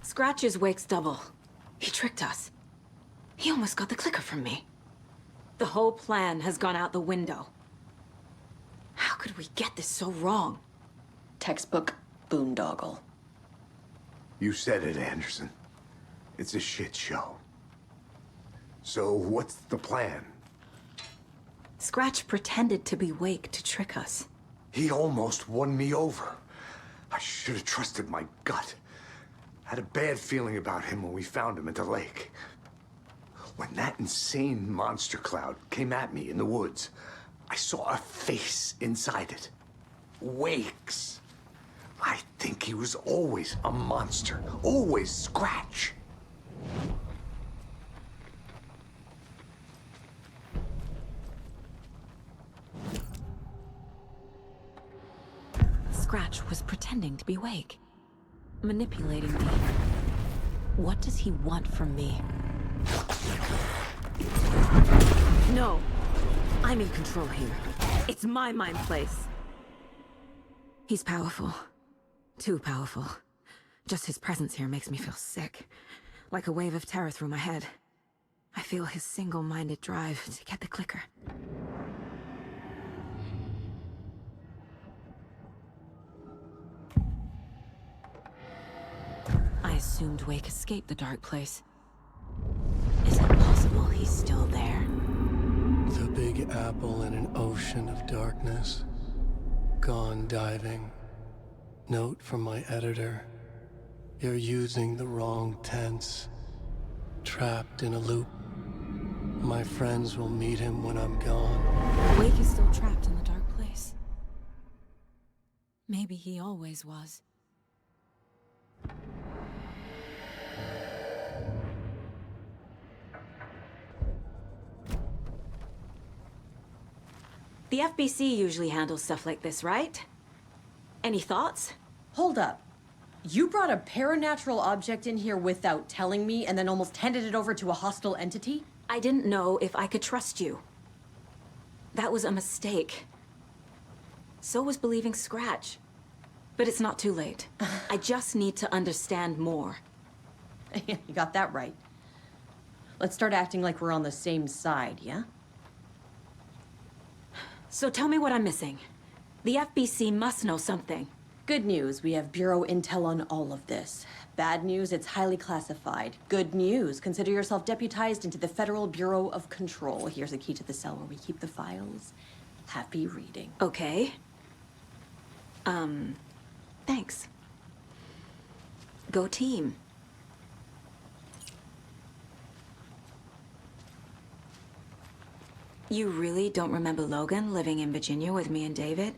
Scratch is Wake's double. He tricked us. He almost got the clicker from me. The whole plan has gone out the window. How could we get this so wrong? Textbook boondoggle. You said it, Anderson. It's a shit show. So what's the plan? Scratch pretended to be Wake to trick us. He almost won me over. I should have trusted my gut. Had a bad feeling about him when we found him at the lake. When that insane monster cloud came at me in the woods, I saw a face inside it. Wake's. I think he was always a monster. Always Scratch. Scratch was pretending to be Wake. Manipulating me. What does he want from me? No. I'm in control here. It's my mind place. He's powerful. Too powerful. Just his presence here makes me feel sick. Like a wave of terror through my head. I feel his single-minded drive to get the clicker. I assumed Wake escaped the dark place. Is it possible he's still there? The Big Apple in an ocean of darkness. Gone diving. Note from my editor. You're using the wrong tense. Trapped in a loop. My friends will meet him when I'm gone. Wake is still trapped in the dark place. Maybe he always was. The FBC usually handles stuff like this, right? Any thoughts? Hold up. You brought a paranatural object in here without telling me and then almost handed it over to a hostile entity? I didn't know if I could trust you. That was a mistake. So was believing Scratch. But it's not too late. I just need to understand more. You got that right. Let's start acting like we're on the same side, yeah? So tell me what I'm missing. The FBC must know something. Good news, we have Bureau intel on all of this. Bad news, it's highly classified. Good news, consider yourself deputized into the Federal Bureau of Control. Here's a key to the cell where we keep the files. Happy reading. Okay. Thanks. Go team. You really don't remember Logan living in Virginia with me and David?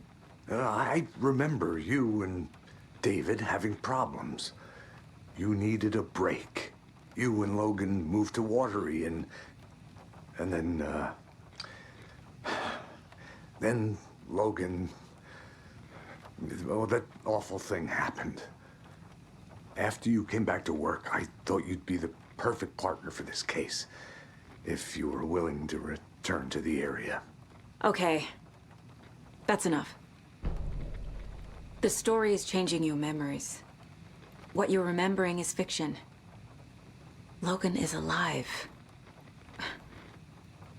I remember you and David having problems. You needed a break. You and Logan moved to Watery and then Logan, oh, that awful thing happened. After you came back to work, I thought you'd be the perfect partner for this case, if you were willing to return to the area. Okay. That's enough. The story is changing your memories. What you're remembering is fiction. Logan is alive.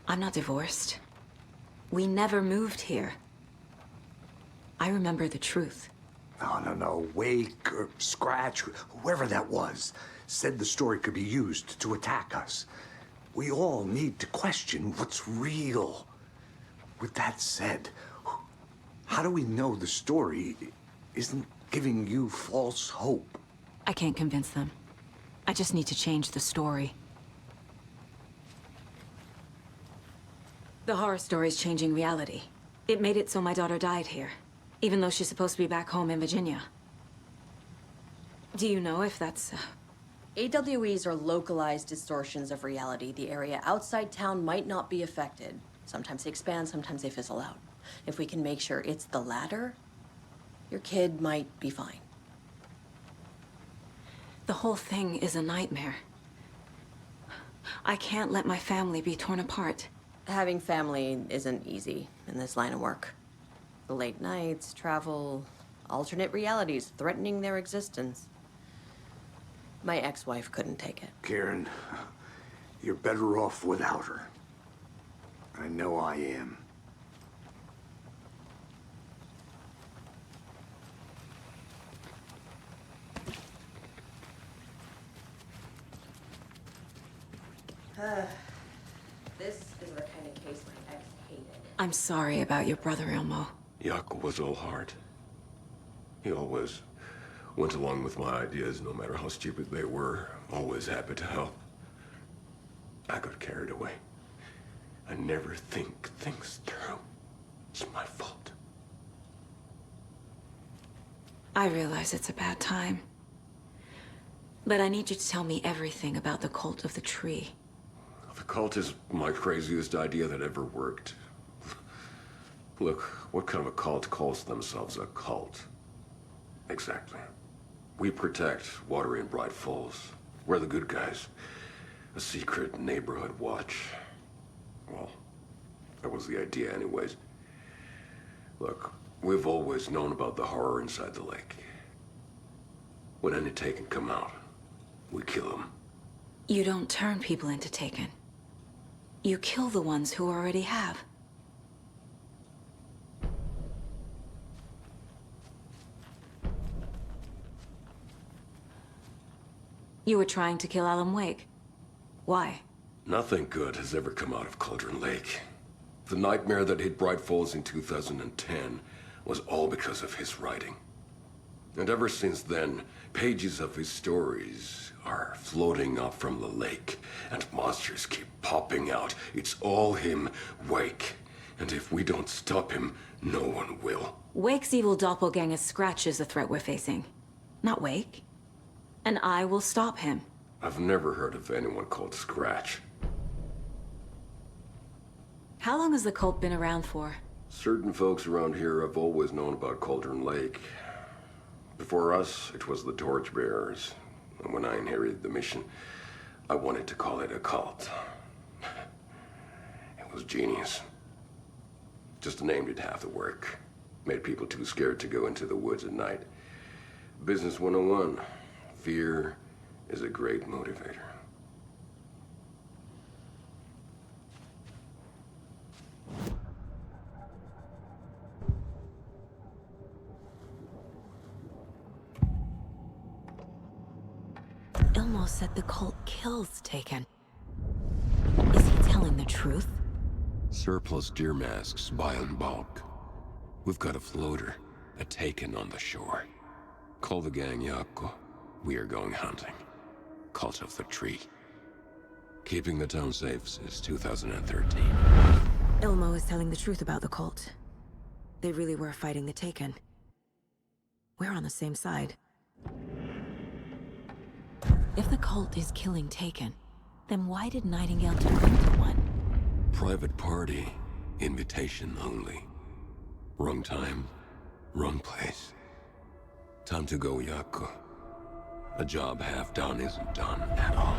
I'm not divorced. We never moved here. I remember the truth. No. Wake or Scratch, whoever that was, said the story could be used to attack us. We all need to question what's real. With that said, how do we know the story isn't giving you false hope? I can't convince them. I just need to change the story. The horror story's changing reality. It made it so my daughter died here, even though she's supposed to be back home in Virginia. Do you know if that's... AWEs are localized distortions of reality. The area outside town might not be affected. Sometimes they expand, sometimes they fizzle out. If we can make sure it's the latter, your kid might be fine. The whole thing is a nightmare. I can't let my family be torn apart. Having family isn't easy in this line of work. The late nights, travel, alternate realities threatening their existence. My ex-wife couldn't take it. Karen, you're better off without her. I know I am. This is the kind of case my ex hated. I'm sorry about your brother, Elmo. Jaakko was all heart. He always went along with my ideas, no matter how stupid they were. Always happy to help. I got carried away. I never think things through. It's my fault. I realize it's a bad time. But I need you to tell me everything about the cult of the tree. The cult is my craziest idea that ever worked. Look, what kind of a cult calls themselves a cult? Exactly. We protect Water in Bright Falls. We're the good guys. A secret neighborhood watch. Well, that was the idea anyways. Look, we've always known about the horror inside the lake. When any Taken come out, we kill them. You don't turn people into Taken. You kill the ones who already have. You were trying to kill Alan Wake. Why? Nothing good has ever come out of Cauldron Lake. The nightmare that hit Bright Falls in 2010 was all because of his writing. And ever since then, pages of his stories are floating up from the lake, and monsters keep popping out. It's all him, Wake. And if we don't stop him, no one will. Wake's evil doppelganger Scratch is the threat we're facing, not Wake. And I will stop him. I've never heard of anyone called Scratch. How long has the cult been around for? Certain folks around here have always known about Cauldron Lake. Before us, it was the Torchbearers. And when I inherited the mission, I wanted to call it a cult. It was genius. Just a name did half the work. Made people too scared to go into the woods at night. Business 101. Fear is a great motivator. Elmo said the cult kills Taken. Is he telling the truth? Surplus deer masks buy in bulk. We've got a floater, a Taken on the shore. Call the gang Jaakko. We are going hunting. Cult of the Tree. Keeping the town safe since 2013. Elmo is telling the truth about the cult. They really were fighting the Taken. We're on the same side. If the cult is killing Taken, then why did Nightingale turn into one? Private party. Invitation only. Wrong time, wrong place. Time to go, Jaakko. A job half done isn't done at all.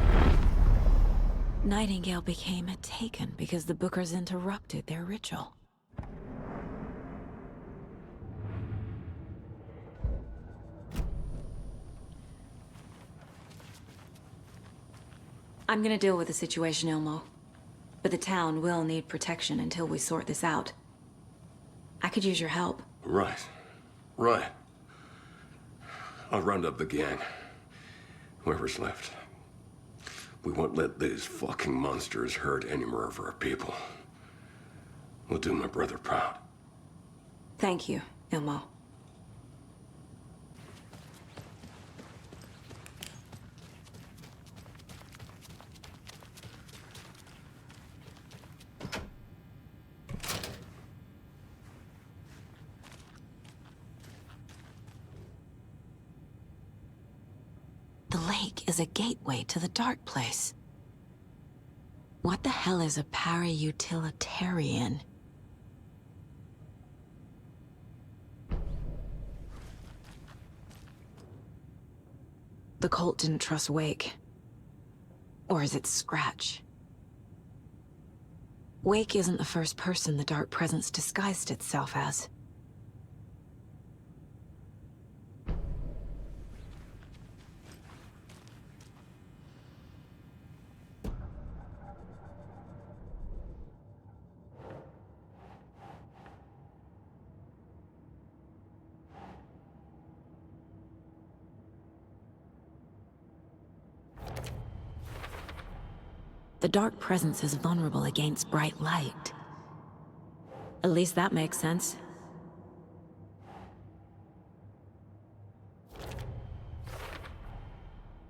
Nightingale became a Taken because the Bookers interrupted their ritual. I'm gonna deal with the situation, Elmo. But the town will need protection until we sort this out. I could use your help. Right. I'll round up the gang. Whoever's left. We won't let these fucking monsters hurt any more of our people. We'll do my brother proud. Thank you, Elmo. The lake is a gateway to the dark place. What the hell is a para-utilitarian? The cult didn't trust Wake. Or is it Scratch? Wake isn't the first person the Dark Presence disguised itself as. The dark presence is vulnerable against bright light. At least that makes sense.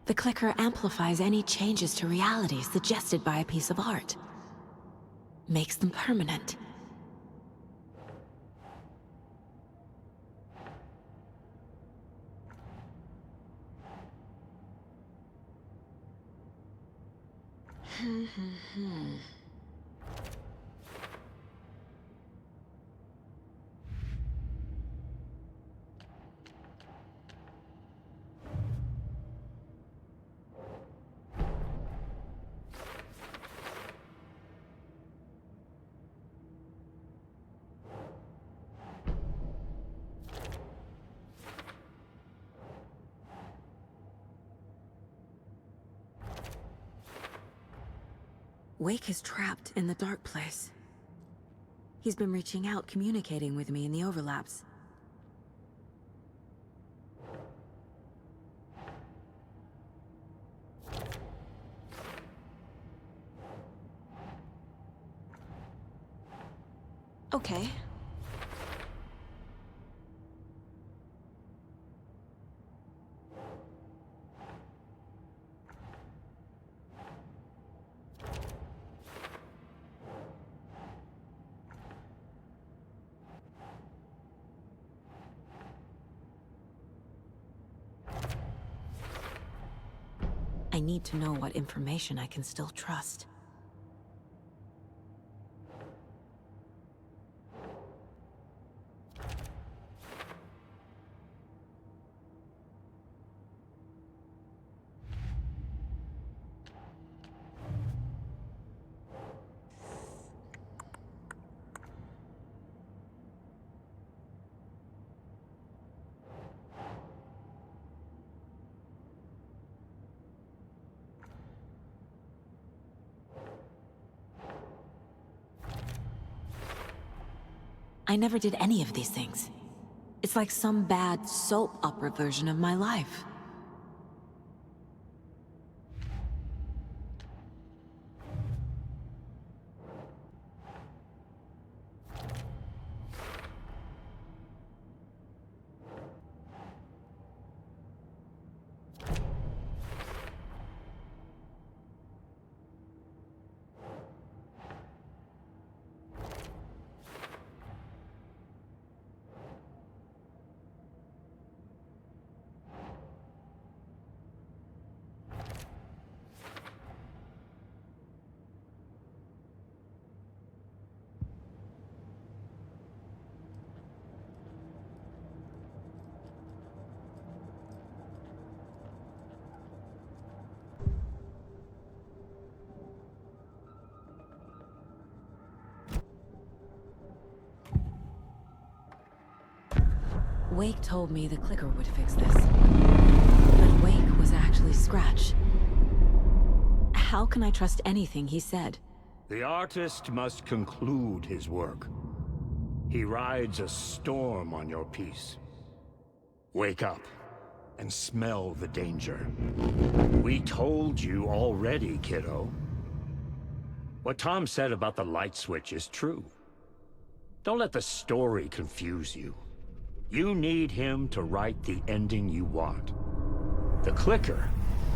The clicker amplifies any changes to reality suggested by a piece of art. Makes them permanent. Wake is trapped in the dark place. He's been reaching out, communicating with me in the overlaps. Okay. I need to know what information I can still trust. I never did any of these things. It's like some bad soap opera version of my life. Wake told me the clicker would fix this. But Wake was actually Scratch. How can I trust anything he said? The artist must conclude his work. He rides a storm on your piece. Wake up and smell the danger. We told you already, kiddo. What Tom said about the light switch is true. Don't let the story confuse you. You need him to write the ending you want. The clicker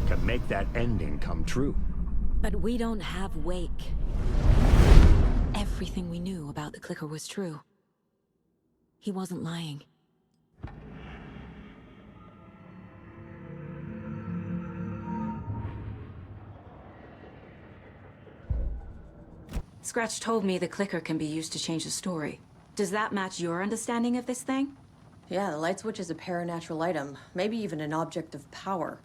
can make that ending come true. But we don't have Wake. Everything we knew about the clicker was true. He wasn't lying. Scratch told me the clicker can be used to change the story. Does that match your understanding of this thing? Yeah, the light switch is a paranatural item, maybe even an object of power.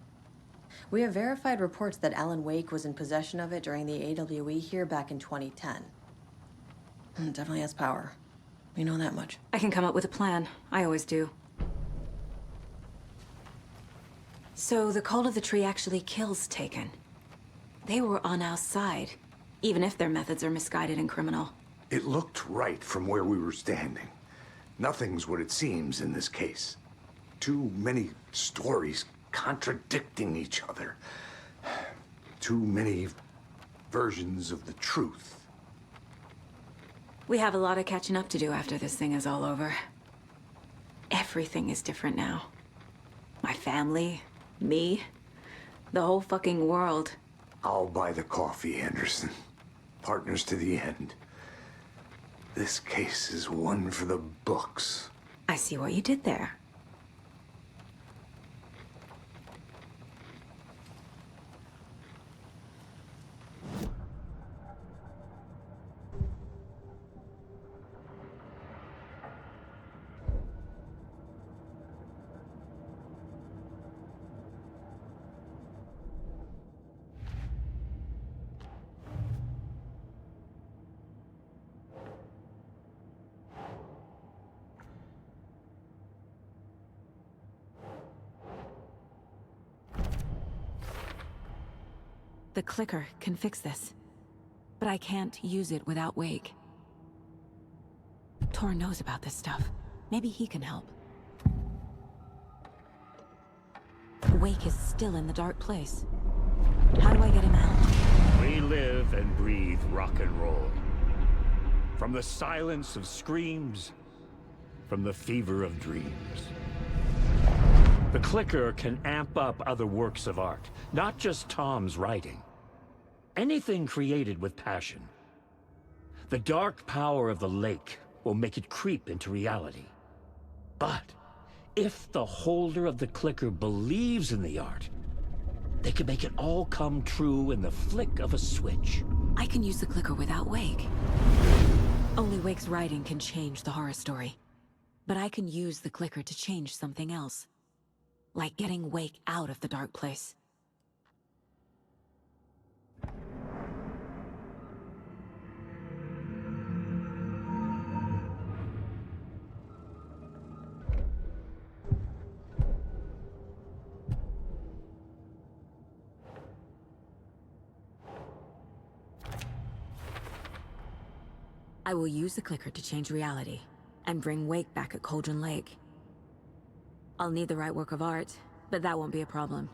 We have verified reports that Alan Wake was in possession of it during the AWE here back in 2010. It definitely has power. We know that much. I can come up with a plan. I always do. So the Cult of the Tree actually kills Taken. They were on our side, even if their methods are misguided and criminal. It looked right from where we were standing. Nothing's what it seems in this case. Too many stories contradicting each other. Too many versions of the truth. We have a lot of catching up to do after this thing is all over. Everything is different now. My family, me, the whole fucking world. I'll buy the coffee, Anderson. Partners to the end. This case is one for the books. I see what you did there. The clicker can fix this, but I can't use it without Wake. Tor knows about this stuff. Maybe he can help. Wake is still in the dark place. How do I get him out? We live and breathe rock and roll. From the silence of screams, from the fever of dreams. The clicker can amp up other works of art, not just Tom's writing. Anything created with passion. The dark power of the lake will make it creep into reality. But if the holder of the clicker believes in the art, they can make it all come true in the flick of a switch. I can use the clicker without Wake. Only Wake's writing can change the horror story. But I can use the clicker to change something else. Like getting Wake out of the dark place. I will use the clicker to change reality, and bring Wake back at Cauldron Lake. I'll need the right work of art, but that won't be a problem.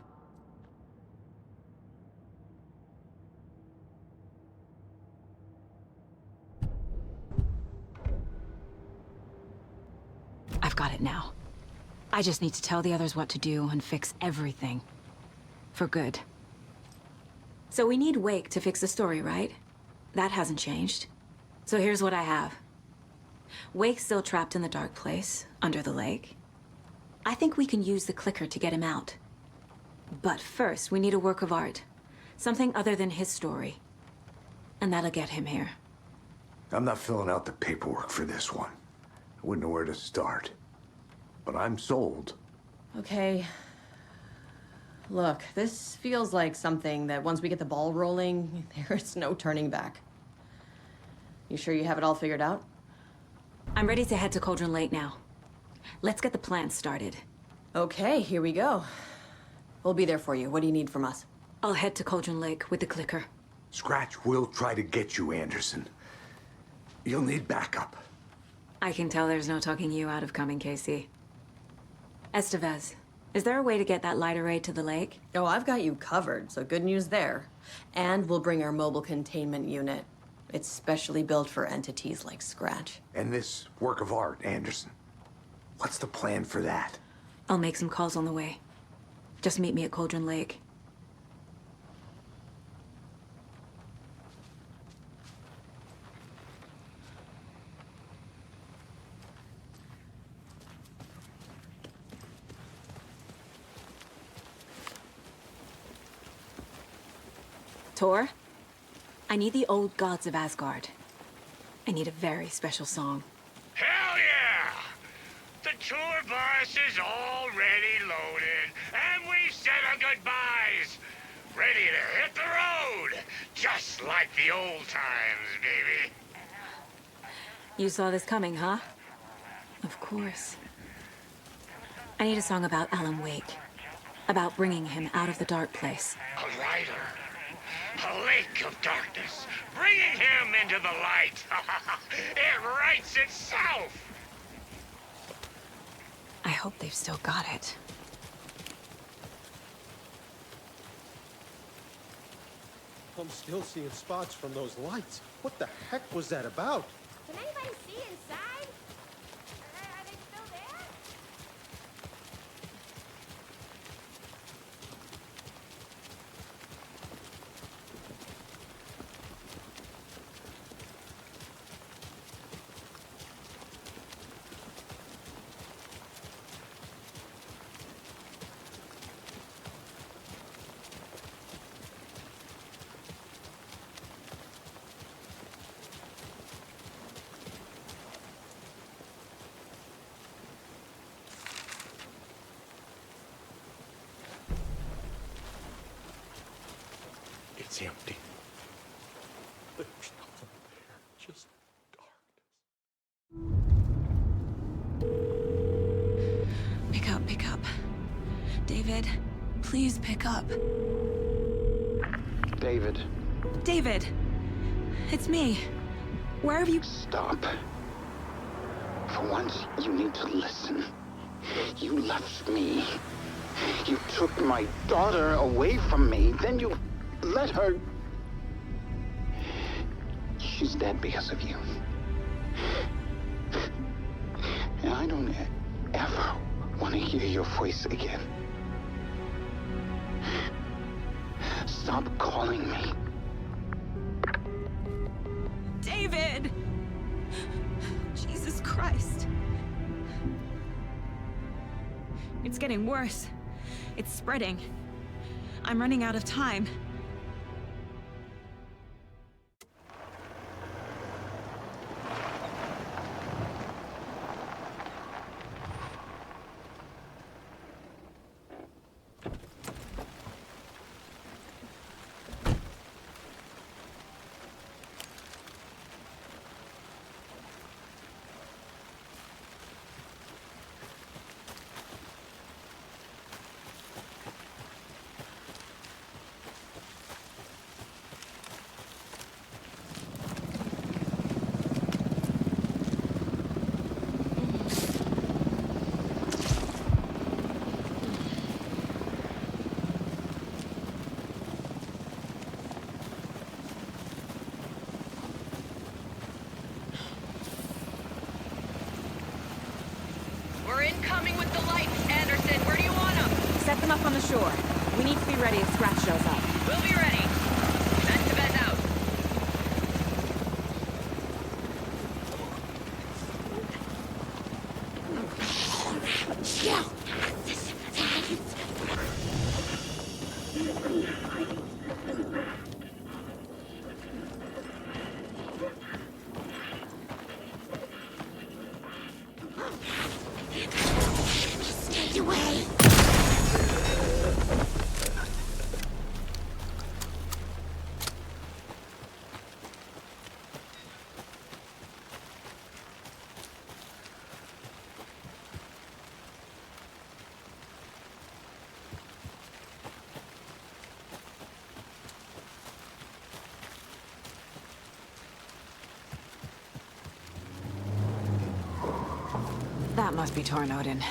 I've got it now. I just need to tell the others what to do and fix everything. For good. So we need Wake to fix the story, right? That hasn't changed. So here's what I have. Wake's still trapped in the dark place, under the lake. I think we can use the clicker to get him out. But first, we need a work of art. Something other than his story. And that'll get him here. I'm not filling out the paperwork for this one. I wouldn't know where to start. But I'm sold. Okay. Look, this feels like something that once we get the ball rolling, there's no turning back. You sure you have it all figured out? I'm ready to head to Cauldron Lake now. Let's get the plan started. Okay, here we go. We'll be there for you. What do you need from us? I'll head to Cauldron Lake with the clicker. Scratch will try to get you, Anderson. You'll need backup. I can tell there's no talking you out of coming, Casey. Estevez, is there a way to get that light array to the lake? Oh, I've got you covered, so good news there. And we'll bring our mobile containment unit. It's specially built for entities like Scratch. And this work of art, Anderson. What's the plan for that? I'll make some calls on the way. Just meet me at Cauldron Lake. Tor, I need the old gods of Asgard. I need a very special song. Hell yeah! The tour bus is already loaded, and we've said our goodbyes. Ready to hit the road, just like the old times, baby. You saw this coming, huh? Of course. I need a song about Alan Wake. About bringing him out of the dark place. A rider. A lake of darkness, bringing him into the light. It writes itself. I hope they've still got it. I'm still seeing spots from those lights. What the heck was that about? Can anybody see inside? Are they still there? It's empty. There's no one there. Just darkness. Pick up, pick up. David, please pick up. David, David! It's me. Where have you... stop. For once, you need to listen. You left me. You took my daughter away from me. Then you let her... She's dead because of you. And I don't ever want to hear your voice again. Stop calling me. David! Jesus Christ. It's getting worse. It's spreading. I'm running out of time. We're incoming with the lights, Anderson. Where do you want them? Set them up on the shore. We need to be ready if Scratch shows up. We'll be ready. Vent out. Stay away! That must be Tornodin.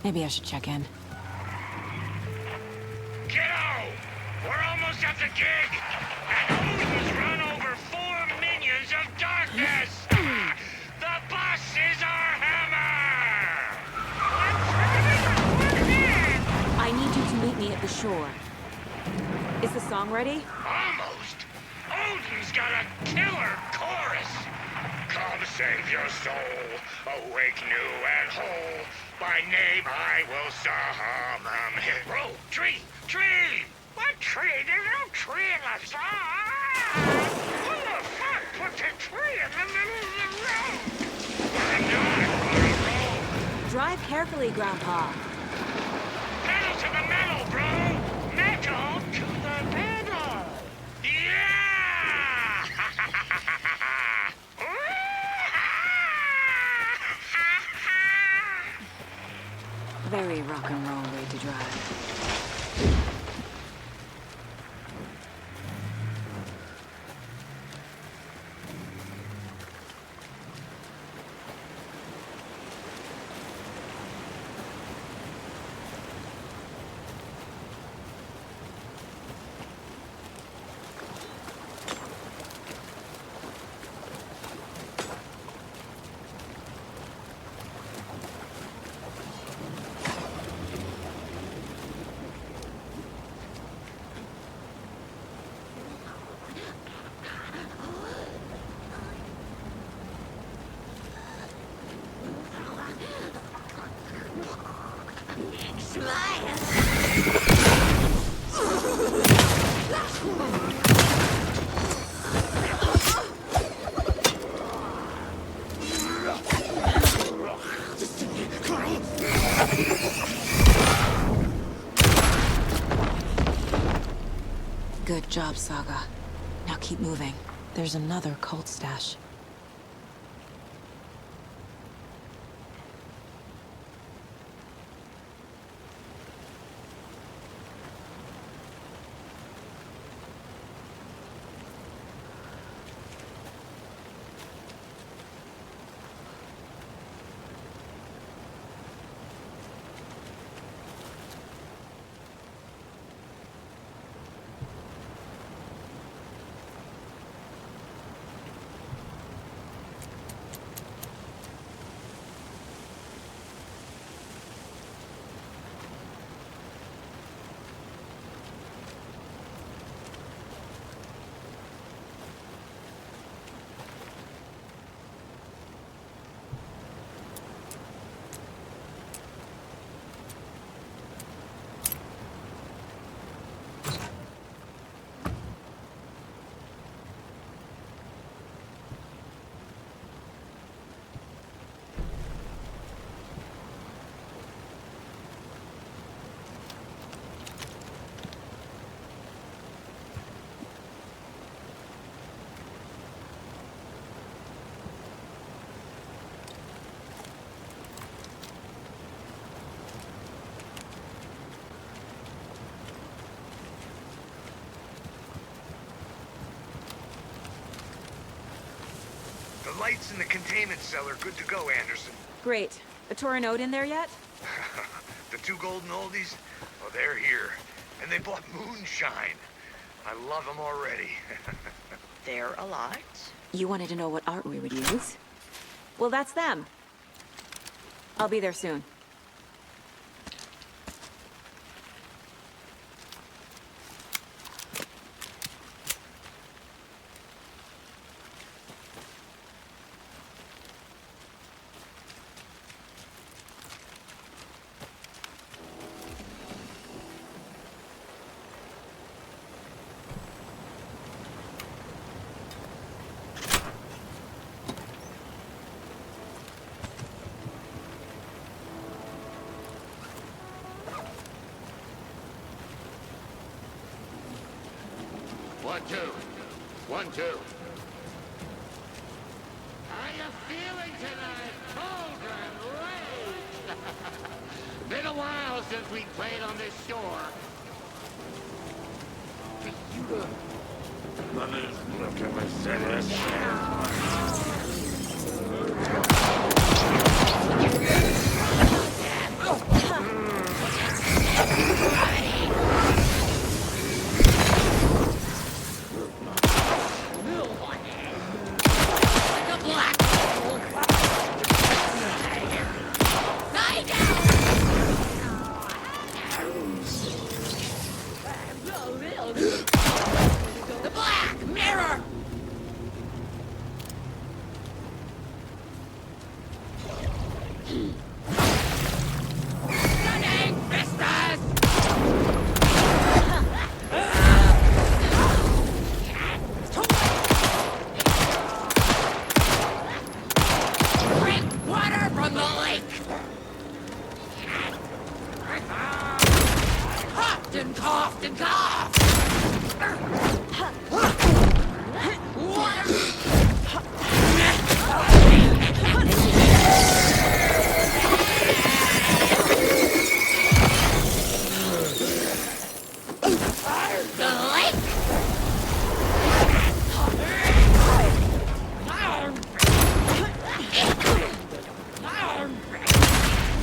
Maybe I should check in. Kiddo! We're almost at the gig! And Odin's run over 4 minions of darkness! The boss is our hammer! I need you to meet me at the shore. Is the song ready? Almost! Odin's got a killer chorus! Come save your soul, awake new and whole. By name I will summon him. Bro, tree! What tree? There's no tree in the song! Who the fuck put the tree in the middle of the road? I'm not on a roll. Drive carefully, Grandpa. Pedal to the metal, bro! Metal to the metal! Yeah! Very rock and roll way to drive. job, Saga. Now keep moving. There's another cult stash. The lights in the containment cell are good to go, Anderson. Great. The Torinode in there yet? The two golden oldies? Oh, they're here. And they bought moonshine. I love them already. They're a lot. You wanted to know what art we would use? Well, that's them. I'll be there soon. One, two. 1, 2. How you feeling tonight, children? Rage! Been a while since we played on this shore. Look at my The black mirror! Stunning vistas! Drink water from the lake! Huffed and coughed and coughed!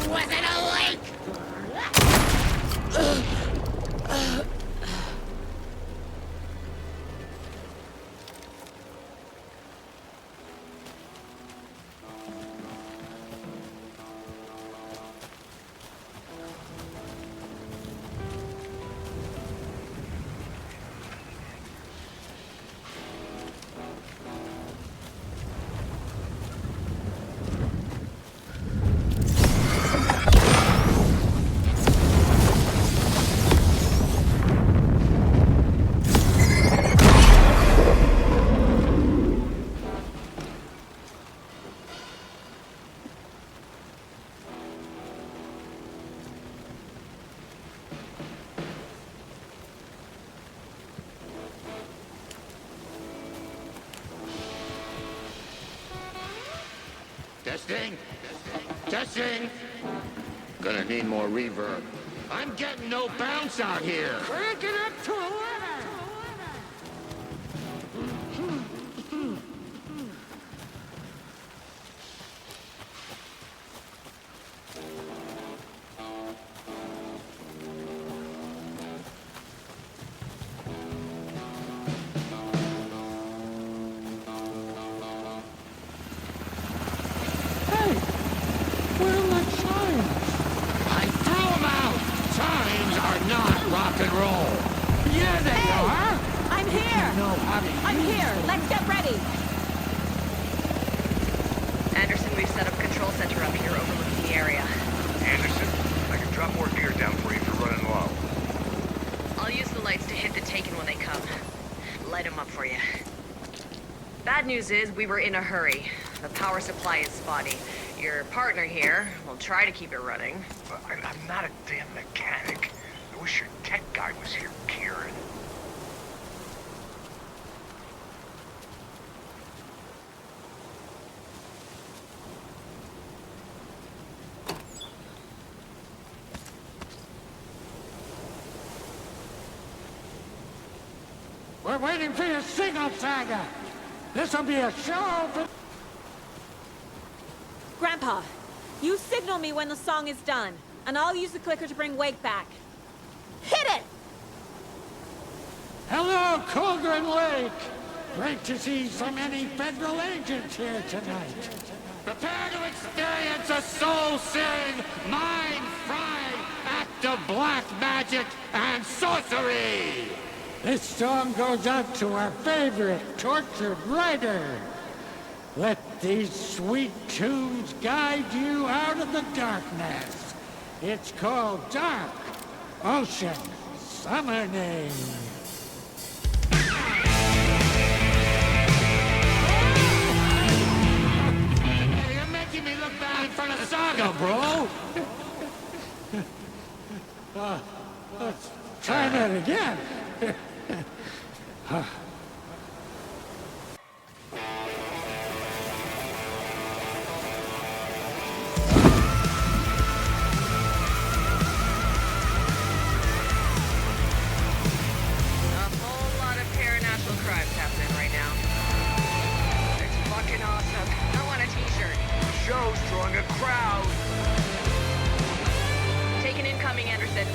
Was it a lake? Testing. Testing. Gonna need more reverb. I'm getting no bounce out here. Crank it up to 11! Rock and roll. Yeah, they are! I'm here! No, honey. I'm here! Let's get ready! Anderson, we've set up a control center up here overlooking the area. Anderson, I can drop more gear down for you if you're running low. I'll use the lights to hit the Taken when they come. Light them up for you. Bad news is we were in a hurry. The power supply is spotty. Your partner here will try to keep it running. I'm not a damn mechanic. I wish your tech guy was here, Kieran. We're waiting for your signal, Saga. This'll be a show for... Grandpa, you signal me when the song is done, and I'll use the clicker to bring Wake back. Hit it! Hello, Cauldron Lake. Great to see so many federal agents here tonight. Prepare to experience a soul-searing, mind-frying act of black magic and sorcery! This song goes out to our favorite tortured writer. Let these sweet tunes guide you out of the darkness. It's called Dark Ocean Summoning. Hey, you're making me look bad in front of Saga, bro! Let's try that again. Show's drawing a crowd. Taken incoming, Anderson.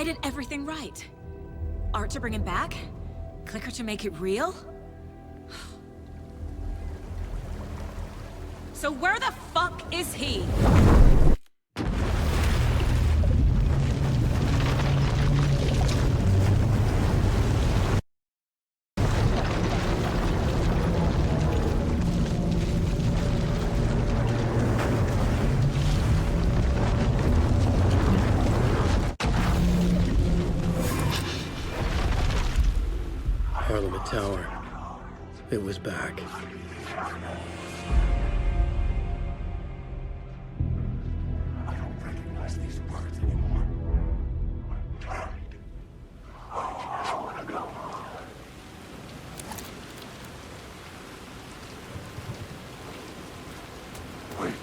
I did everything right. Art to bring him back? Clicker to make it real? So where the fuck is he? Parliament Tower. It was back. I don't recognize these words anymore. I want to go. Wait.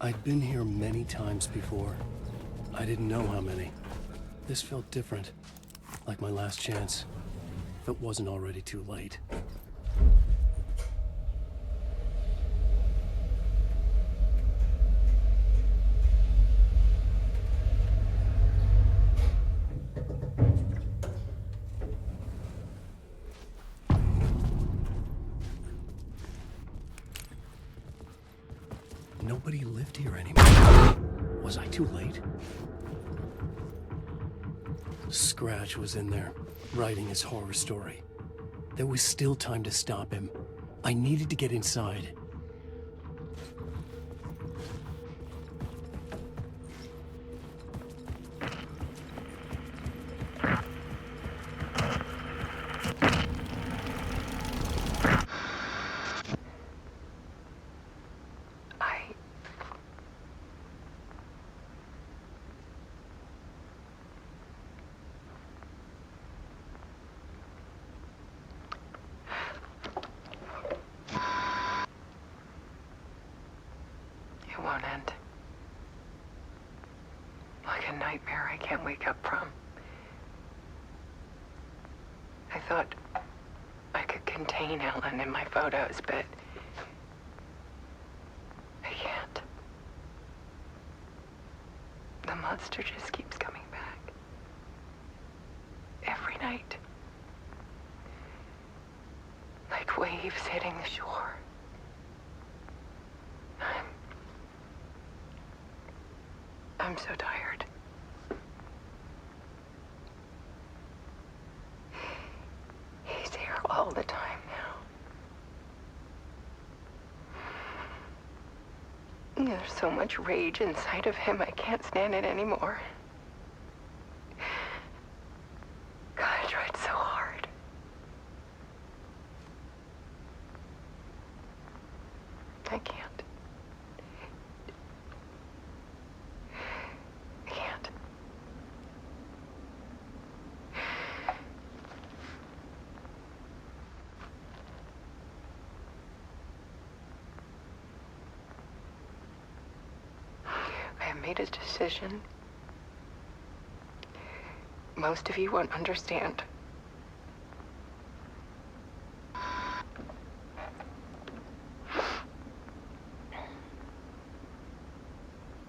I'd been here many times before. I didn't know how many. This felt different, like my last chance, if it wasn't already too late. Nobody lived here anymore. Was I too late? Scratch was in there, writing his horror story. There was still time to stop him. I needed to get inside. It won't end. Like a nightmare I can't wake up from. I thought I could contain Ellen in my photos, but I can't. The monster just keeps coming back. Every night. Like waves hitting the shore. I'm so tired. He's here all the time now. There's so much rage inside of him, I can't stand it anymore. God, I tried so hard. I can't. I made a decision. Most of you won't understand.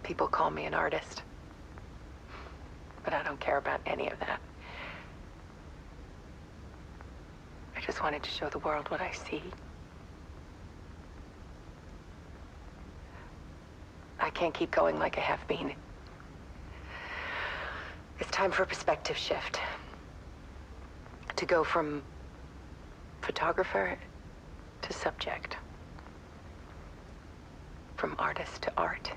People call me an artist, but I don't care about any of that. I just wanted to show the world what I see. I can't keep going like I have been. It's time for a perspective shift. To go from photographer to subject. From artist to art.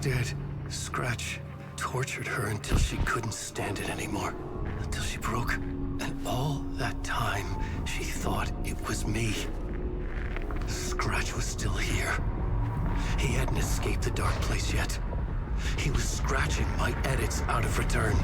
did. Scratch tortured her until she couldn't stand it anymore. Until she broke. And all that time, she thought it was me. Scratch was still here. He hadn't escaped the dark place yet. He was scratching my edits out of return.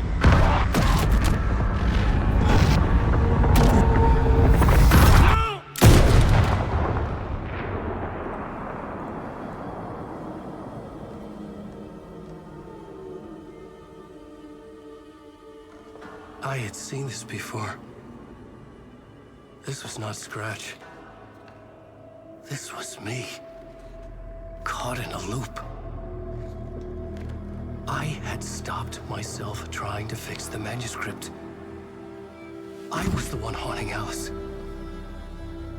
I had seen this before. This was not Scratch. This was me. Caught in a loop. I had stopped myself trying to fix the manuscript. I was the one haunting Alice.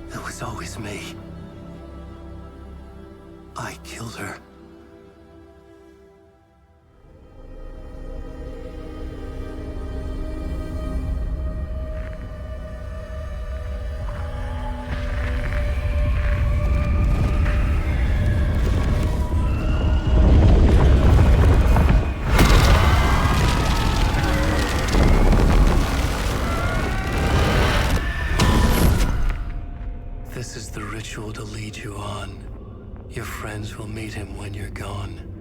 It was always me. I killed her. This is the ritual to lead you on. Your friends will meet him when you're gone.